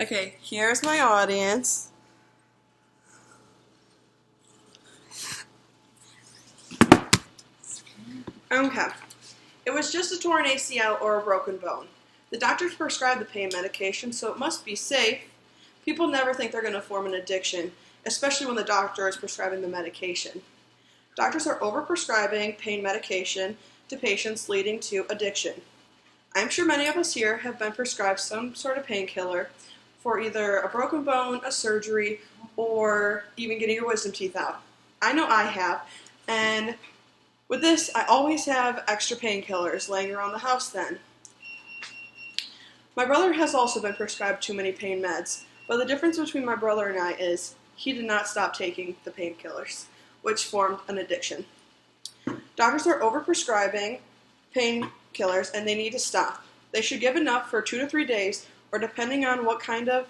Okay, here's my audience. Okay. It was just a torn ACL or a broken bone. The doctors prescribed the pain medication, so it must be safe. People never think they're going to form an addiction, especially when the doctor is prescribing the medication. Doctors are overprescribing pain medication to patients, leading to addiction. I'm sure many of us here have been prescribed some sort of painkiller for either a broken bone, a surgery, or even getting your wisdom teeth out. I know I have, and with this, I always have extra painkillers laying around the house then. My brother has also been prescribed too many pain meds, but the difference between my brother and I is he did not stop taking the painkillers, which formed an addiction. Doctors are overprescribing painkillers and they need to stop. They should give enough for 2 to 3 days, or depending on what kind of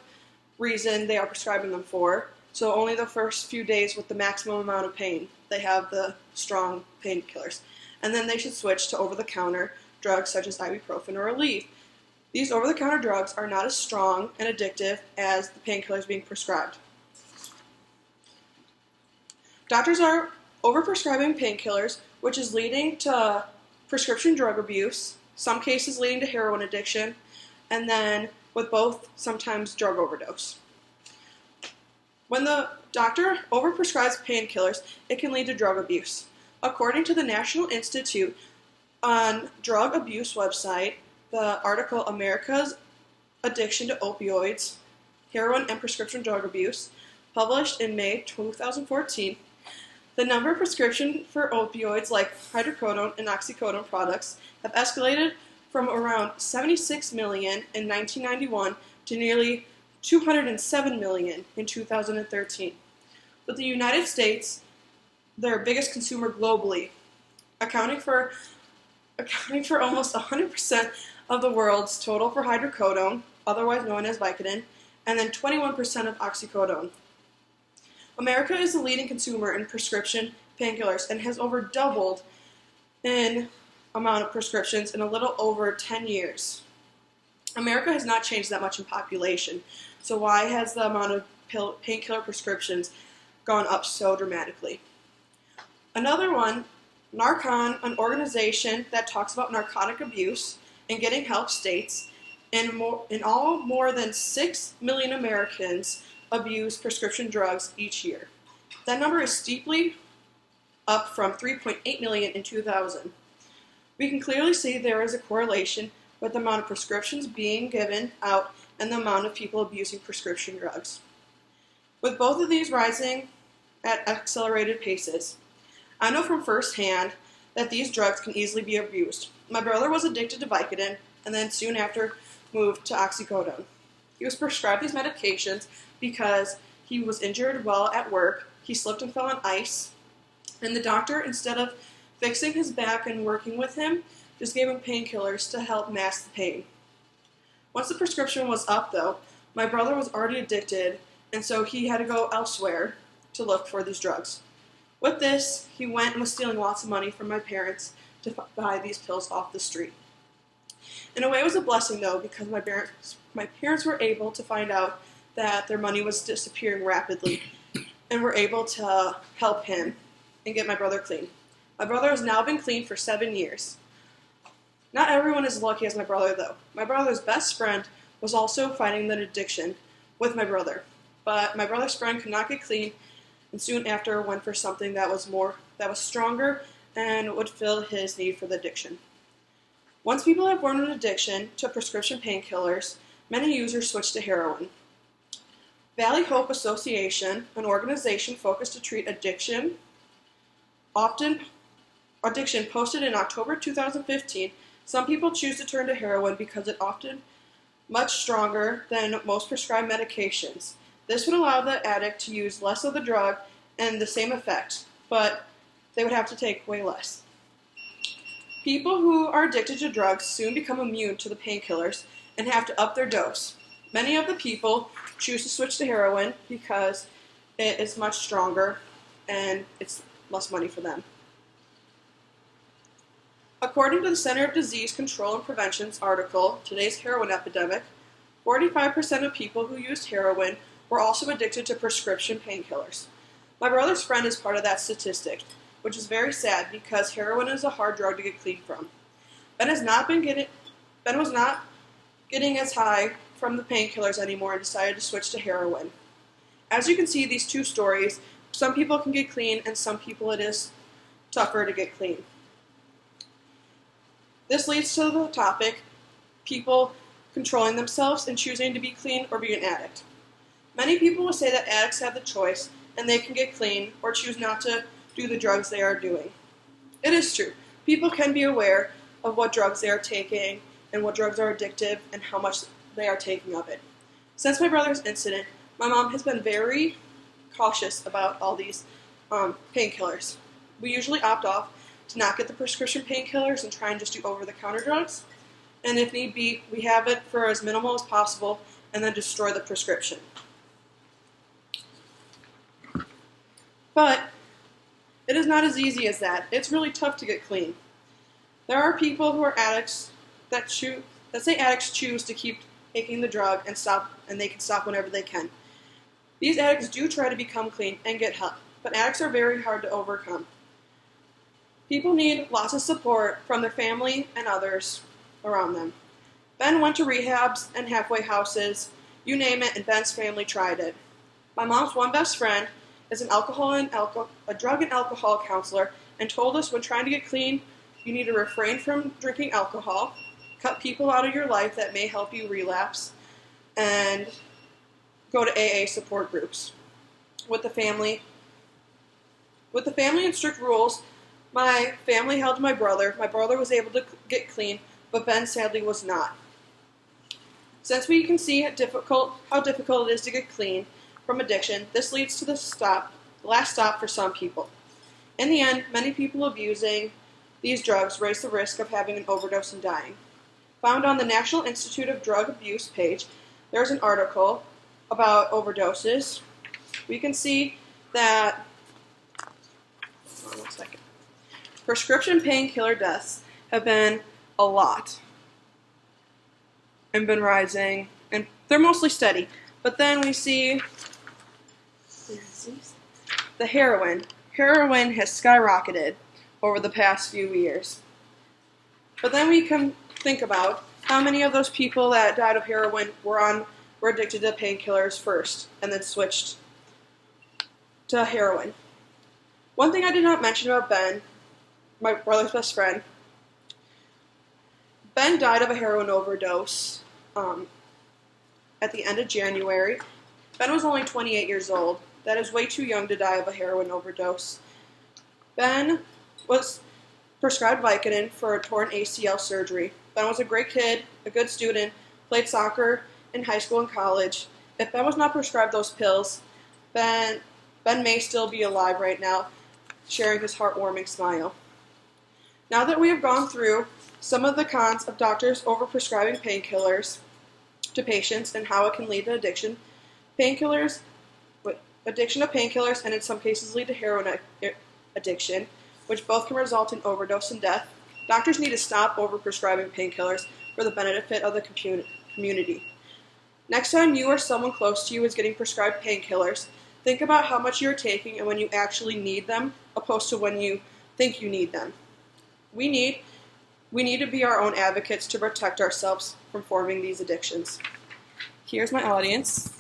reason they are prescribing them for, so only the first few days with the maximum amount of pain. They have the strong painkillers. And then they should switch to over-the-counter drugs such as ibuprofen or Aleve. These over-the-counter drugs are not as strong and addictive as the painkillers being prescribed. Doctors are overprescribing painkillers, which is leading to prescription drug abuse, some cases leading to heroin addiction, and then with both, sometimes drug overdose. When the doctor overprescribes painkillers, it can lead to drug abuse. According to the National Institute on Drug Abuse website, the article America's Addiction to Opioids, Heroin and Prescription Drug Abuse, published in May 2014, the number of prescriptions for opioids like hydrocodone and oxycodone products have escalated from around 76 million in 1991 to nearly 207 million in 2013. With the United States, their biggest consumer globally, accounting for almost 100% of the world's total for hydrocodone, otherwise known as Vicodin, and then 21% of oxycodone. America is the leading consumer in prescription painkillers and has over doubled in amount of prescriptions in a little over 10 years. America has not changed that much in population, so why has the amount of painkiller prescriptions gone up so dramatically? Another one, Narcon, an organization that talks about narcotic abuse and getting help, states in all more than 6 million Americans abuse prescription drugs each year. That number is steeply up from 3.8 million in 2000. We can clearly see there is a correlation with the amount of prescriptions being given out and the amount of people abusing prescription drugs. With both of these rising at accelerated paces, I know from firsthand that these drugs can easily be abused. My brother was addicted to Vicodin and then soon after moved to oxycodone. He was prescribed these medications because he was injured while at work. He slipped and fell on ice, and the doctor, instead of fixing his back and working with him, just gave him painkillers to help mask the pain. Once the prescription was up, though, my brother was already addicted, and so he had to go elsewhere to look for these drugs. With this, he went and was stealing lots of money from my parents to buy these pills off the street. In a way, it was a blessing, though, because my parents were able to find out that their money was disappearing rapidly and were able to help him and get my brother clean. My brother has now been clean for 7 years. Not everyone is as lucky as my brother, though. My brother's best friend was also fighting the addiction with my brother, but my brother's friend could not get clean, and soon after went for something that was stronger and would fill his need for the addiction. Once people have formed an addiction to prescription painkillers, many users switch to heroin. Valley Hope Association, an organization focused to treat addiction, posted in October 2015, some people choose to turn to heroin because it's often much stronger than most prescribed medications. This would allow the addict to use less of the drug and the same effect, but they would have to take way less. People who are addicted to drugs soon become immune to the painkillers and have to up their dose. Many of the people choose to switch to heroin because it is much stronger and it's less money for them. According to the Center of Disease Control and Prevention's article, Today's Heroin Epidemic, 45% of people who used heroin were also addicted to prescription painkillers. My brother's friend is part of that statistic, which is very sad because heroin is a hard drug to get clean from. Ben was not getting as high from the painkillers anymore and decided to switch to heroin. As you can see, these two stories, some people can get clean and some people it is tougher to get clean. This leads to the topic, people controlling themselves and choosing to be clean or be an addict. Many people will say that addicts have the choice and they can get clean or choose not to do the drugs they are doing. It is true. People can be aware of what drugs they are taking and what drugs are addictive and how much they are taking of it. Since my brother's incident, my mom has been very cautious about all these painkillers. We usually opt off to not get the prescription painkillers and try and just do over-the-counter drugs. And if need be, we have it for as minimal as possible and then destroy the prescription. But it is not as easy as that. It's really tough to get clean. There are people who are addicts that say addicts choose to keep taking the drug and they can stop whenever they can. These addicts do try to become clean and get help, but addicts are very hard to overcome. People need lots of support from their family and others around them. Ben went to rehabs and halfway houses, you name it, and Ben's family tried it. My mom's one best friend is a drug and alcohol counselor and told us when trying to get clean, you need to refrain from drinking alcohol, cut people out of your life that may help you relapse, and go to AA support groups. With the family and strict rules, my family held my brother. My brother was able to get clean, but Ben sadly was not. Since we can see how difficult it is to get clean from addiction, this leads to the last stop for some people. In the end, many people abusing these drugs raise the risk of having an overdose and dying. Found on the National Institute of Drug Abuse page, there's an article about overdoses. We can see that prescription painkiller deaths have been a lot and been rising, and they're mostly steady. But then we see the heroin. Heroin has skyrocketed over the past few years. But then we can think about how many of those people that died of heroin were addicted to painkillers first and then switched to heroin. One thing I did not mention about Ben, my brother's best friend, Ben died of a heroin overdose at the end of January. Ben was only 28 years old. That is way too young to die of a heroin overdose. Ben was prescribed Vicodin for a torn ACL surgery. Ben was a great kid, a good student, played soccer in high school and college. If Ben was not prescribed those pills, Ben may still be alive right now, sharing his heartwarming smile. Now that we have gone through some of the cons of doctors overprescribing painkillers to patients and how it can lead to addiction to painkillers and in some cases lead to heroin addiction, which both can result in overdose and death, doctors need to stop overprescribing painkillers for the benefit of the community. Next time you or someone close to you is getting prescribed painkillers, think about how much you're taking and when you actually need them, opposed to when you think you need them. We need to be our own advocates to protect ourselves from forming these addictions. Here's my audience.